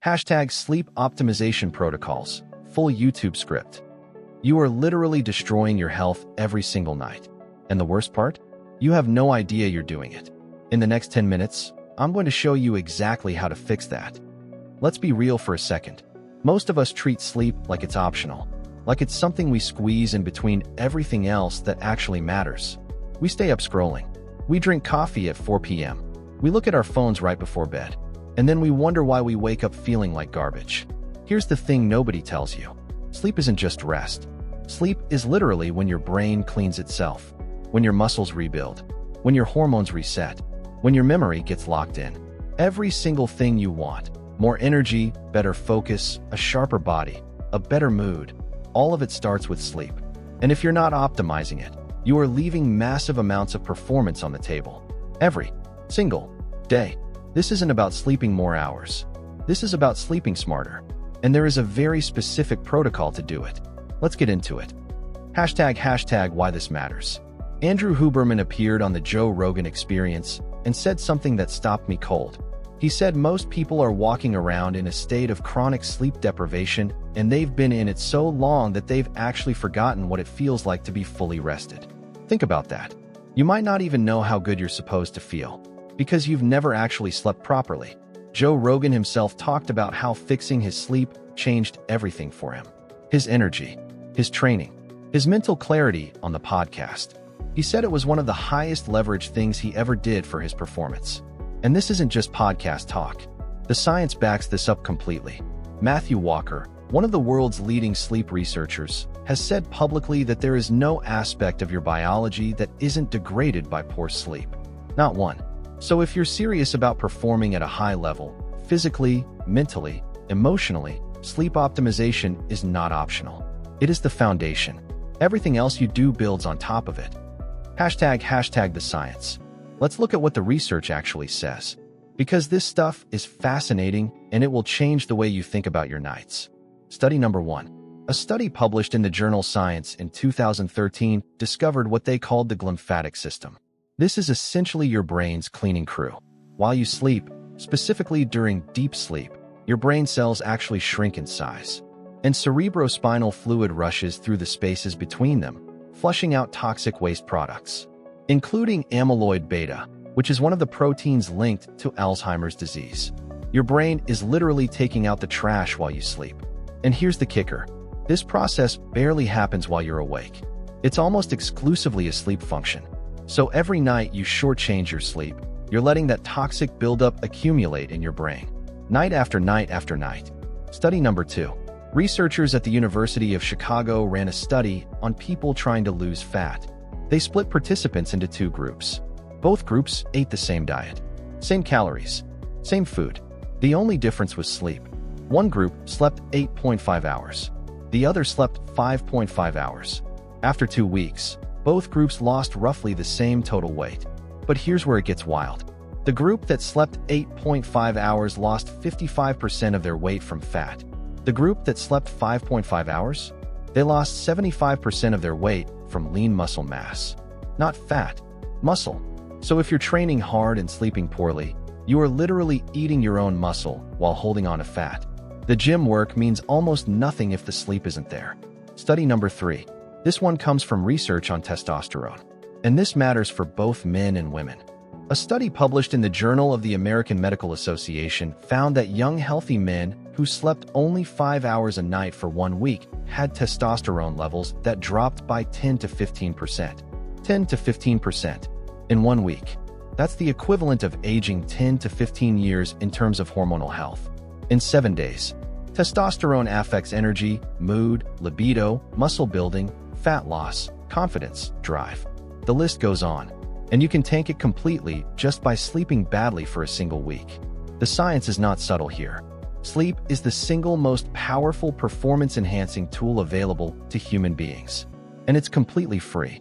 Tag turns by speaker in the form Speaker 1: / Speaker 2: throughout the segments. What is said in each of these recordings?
Speaker 1: Hashtag sleep optimization protocols, full YouTube script. You are literally destroying your health every single night. And the worst part? You have no idea you're doing it. In the next 10 minutes, I'm going to show you exactly how to fix that. Let's be real for a second. Most of us treat sleep like it's optional, like it's something we squeeze in between everything else that actually matters. We stay up scrolling. We drink coffee at 4 p.m. We look at our phones right before bed. And then we wonder why we wake up feeling like garbage. Here's the thing nobody tells you. Sleep isn't just rest. Sleep is literally when your brain cleans itself, when your muscles rebuild, when your hormones reset, when your memory gets locked in. Every single thing you want, more energy, better focus, a sharper body, a better mood, all of it starts with sleep. And if you're not optimizing it, you are leaving massive amounts of performance on the table. Every single day. This isn't about sleeping more hours. This is about sleeping smarter. And there is a very specific protocol to do it. Let's get into it. Hashtag why this matters. Andrew Huberman appeared on the Joe Rogan Experience and said something that stopped me cold. He said most people are walking around in a state of chronic sleep deprivation, and they've been in it so long that they've actually forgotten what it feels like to be fully rested. Think about that. You might not even know how good you're supposed to feel, because you've never actually slept properly. Joe Rogan himself talked about how fixing his sleep changed everything for him. His energy, his training, his mental clarity on the podcast. He said it was one of the highest leverage things he ever did for his performance. And this isn't just podcast talk. The science backs this up completely. Matthew Walker, one of the world's leading sleep researchers, has said publicly that there is no aspect of your biology that isn't degraded by poor sleep. Not one. So if you're serious about performing at a high level, physically, mentally, emotionally, sleep optimization is not optional. It is the foundation. Everything else you do builds on top of it. Hashtag the science. Let's look at what the research actually says. Because this stuff is fascinating and it will change the way you think about your nights. Study number 1. A study published in the journal Science in 2013 discovered what they called the glymphatic system. This is essentially your brain's cleaning crew. While you sleep, specifically during deep sleep, your brain cells actually shrink in size. And cerebrospinal fluid rushes through the spaces between them, flushing out toxic waste products, including amyloid beta, which is one of the proteins linked to Alzheimer's disease. Your brain is literally taking out the trash while you sleep. And here's the kicker. This process barely happens while you're awake. It's almost exclusively a sleep function. So every night you shortchange your sleep, you're letting that toxic buildup accumulate in your brain, night after night after night. Study number 2. Researchers at the University of Chicago ran a study on people trying to lose fat. They split participants into 2 groups. Both groups ate the same diet, same calories, same food. The only difference was sleep. One group slept 8.5 hours. The other slept 5.5 hours. After 2 weeks, both groups lost roughly the same total weight. But here's where it gets wild. The group that slept 8.5 hours lost 55% of their weight from fat. The group that slept 5.5 hours, they lost 75% of their weight from lean muscle mass. Not fat, muscle. So if you're training hard and sleeping poorly, you are literally eating your own muscle while holding on to fat. The gym work means almost nothing if the sleep isn't there. Study number 3. This one comes from research on testosterone. And this matters for both men and women. A study published in the Journal of the American Medical Association found that young healthy men who slept only 5 hours a night for 1 week had testosterone levels that dropped by 10 to 15%. 10 to 15% in 1 week. That's the equivalent of aging 10 to 15 years in terms of hormonal health. In 7 days, testosterone affects energy, mood, libido, muscle building, fat loss, confidence, drive. The list goes on. And you can tank it completely just by sleeping badly for a single week. The science is not subtle here. Sleep is the single most powerful performance-enhancing tool available to human beings. And it's completely free.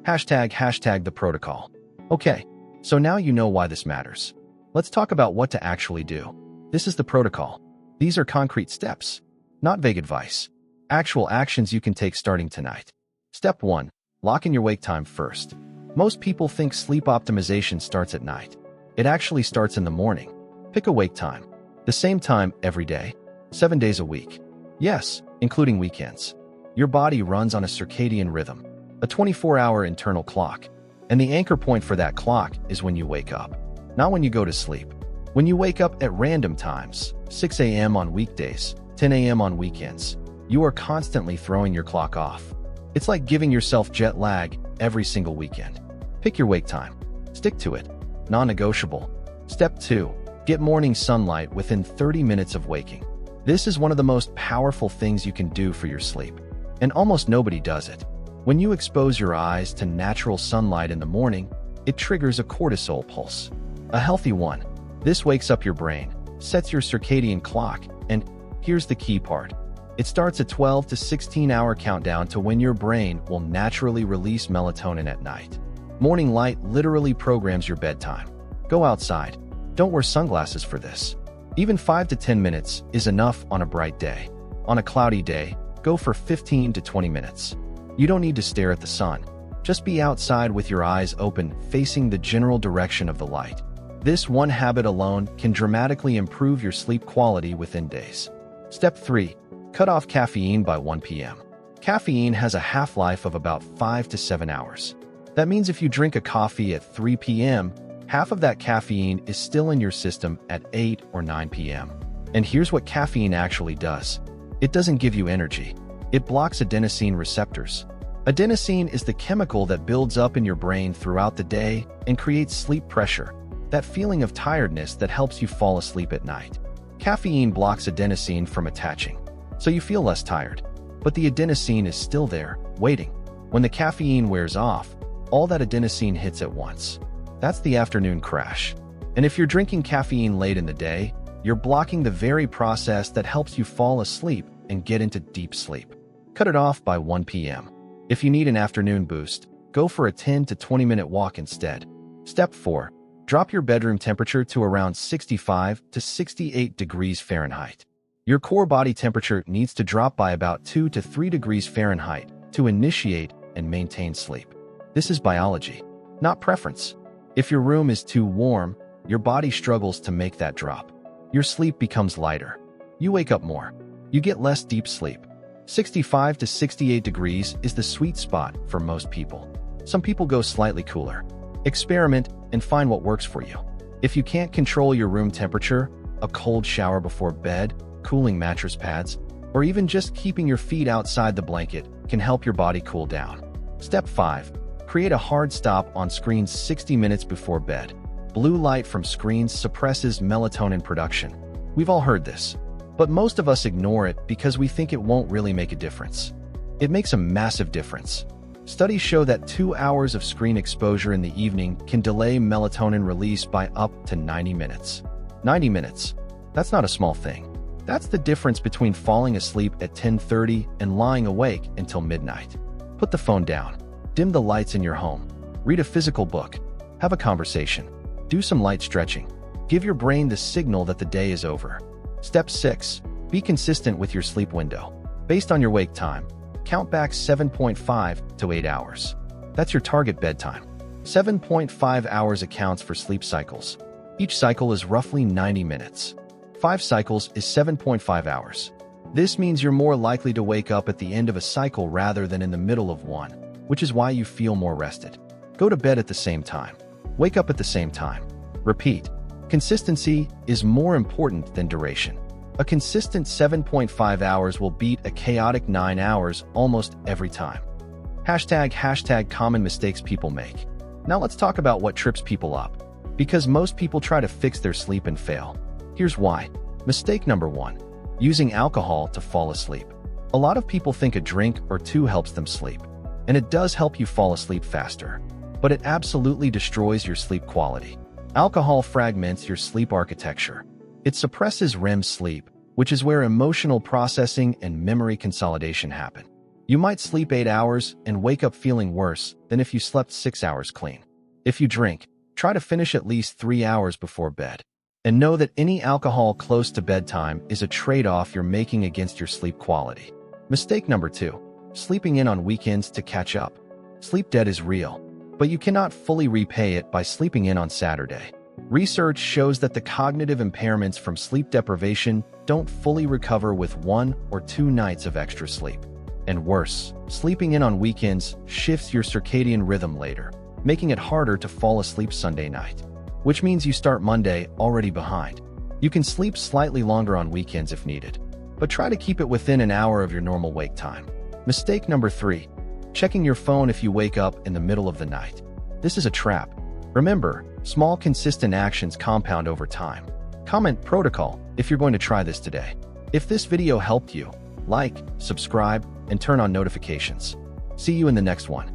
Speaker 1: Hashtag the protocol. Okay, so now you know why this matters. Let's talk about what to actually do. This is the protocol. These are concrete steps, not vague advice. Actual actions you can take starting tonight. Step 1. Lock in your wake time first. Most people think sleep optimization starts at night. It actually starts in the morning. Pick a wake time. The same time every day, 7 days a week. Yes, including weekends. Your body runs on a circadian rhythm, a 24-hour internal clock. And the anchor point for that clock is when you wake up, not when you go to sleep. When you wake up at random times, 6 a.m. on weekdays, 10 a.m. on weekends, you are constantly throwing your clock off. It's like giving yourself jet lag every single weekend. Pick your wake time. Stick to it. Non-negotiable. Step 2. Get morning sunlight within 30 minutes of waking. This is one of the most powerful things you can do for your sleep, and almost nobody does it. When you expose your eyes to natural sunlight in the morning, it triggers a cortisol pulse, a healthy one. This wakes up your brain, sets your circadian clock, and here's the key part. It starts a 12 to 16-hour countdown to when your brain will naturally release melatonin at night. Morning light literally programs your bedtime. Go outside. Don't wear sunglasses for this. Even 5 to 10 minutes is enough on a bright day. On a cloudy day, go for 15 to 20 minutes. You don't need to stare at the sun. Just be outside with your eyes open, facing the general direction of the light. This one habit alone can dramatically improve your sleep quality within days. Step 3. Cut off caffeine by 1 p.m. Caffeine has a half-life of about 5 to 7 hours. That means if you drink a coffee at 3 p.m., half of that caffeine is still in your system at 8 or 9 p.m. And here's what caffeine actually does. It doesn't give you energy. It blocks adenosine receptors. Adenosine is the chemical that builds up in your brain throughout the day and creates sleep pressure, that feeling of tiredness that helps you fall asleep at night. Caffeine blocks adenosine from attaching, so you feel less tired. But the adenosine is still there, waiting. When the caffeine wears off, all that adenosine hits at once. That's the afternoon crash. And if you're drinking caffeine late in the day, you're blocking the very process that helps you fall asleep and get into deep sleep. Cut it off by 1 p.m. If you need an afternoon boost, go for a 10 to 20 minute walk instead. Step 4. Drop your bedroom temperature to around 65 to 68 degrees Fahrenheit. Your core body temperature needs to drop by about 2 to 3 degrees Fahrenheit to initiate and maintain sleep. This is biology, not preference. If your room is too warm, your body struggles to make that drop. Your sleep becomes lighter. You wake up more. You get less deep sleep. 65 to 68 degrees is the sweet spot for most people. Some people go slightly cooler. Experiment and find what works for you. If you can't control your room temperature, a cold shower before bed, cooling mattress pads, or even just keeping your feet outside the blanket can help your body cool down. Step 5. Create a hard stop on screens 60 minutes before bed. Blue light from screens suppresses melatonin production. We've all heard this, but most of us ignore it because we think it won't really make a difference. It makes a massive difference. Studies show that 2 hours of screen exposure in the evening can delay melatonin release by up to 90 minutes. 90 minutes. That's not a small thing. That's the difference between falling asleep at 10:30 and lying awake until midnight. Put the phone down. Dim the lights in your home. Read a physical book. Have a conversation. Do some light stretching. Give your brain the signal that the day is over. Step 6. Be consistent with your sleep window. Based on your wake time, count back 7.5 to 8 hours. That's your target bedtime. 7.5 hours accounts for sleep cycles. Each cycle is roughly 90 minutes. 5 cycles is 7.5 hours. This means you're more likely to wake up at the end of a cycle rather than in the middle of one, which is why you feel more rested. Go to bed at the same time. Wake up at the same time. Repeat. Consistency is more important than duration. A consistent 7.5 hours will beat a chaotic 9 hours almost every time. Hashtag common mistakes people make. Now let's talk about what trips people up. Because most people try to fix their sleep and fail. Here's why. Mistake number 1. Using alcohol to fall asleep. A lot of people think a drink or two helps them sleep. And it does help you fall asleep faster. But it absolutely destroys your sleep quality. Alcohol fragments your sleep architecture. It suppresses REM sleep, which is where emotional processing and memory consolidation happen. You might sleep 8 hours and wake up feeling worse than if you slept 6 hours clean. If you drink, try to finish at least 3 hours before bed. And know that any alcohol close to bedtime is a trade-off you're making against your sleep quality. Mistake number 2. Sleeping in on weekends to catch up. Sleep debt is real, but you cannot fully repay it by sleeping in on Saturday. Research shows that the cognitive impairments from sleep deprivation don't fully recover with 1 or 2 nights of extra sleep. And worse, sleeping in on weekends shifts your circadian rhythm later, making it harder to fall asleep Sunday night, which means you start Monday already behind. You can sleep slightly longer on weekends if needed, but try to keep it within an hour of your normal wake time. Mistake number 3, checking your phone if you wake up in the middle of the night. This is a trap. Remember, small consistent actions compound over time. Comment protocol if you're going to try this today. If this video helped you, like, subscribe, and turn on notifications. See you in the next one.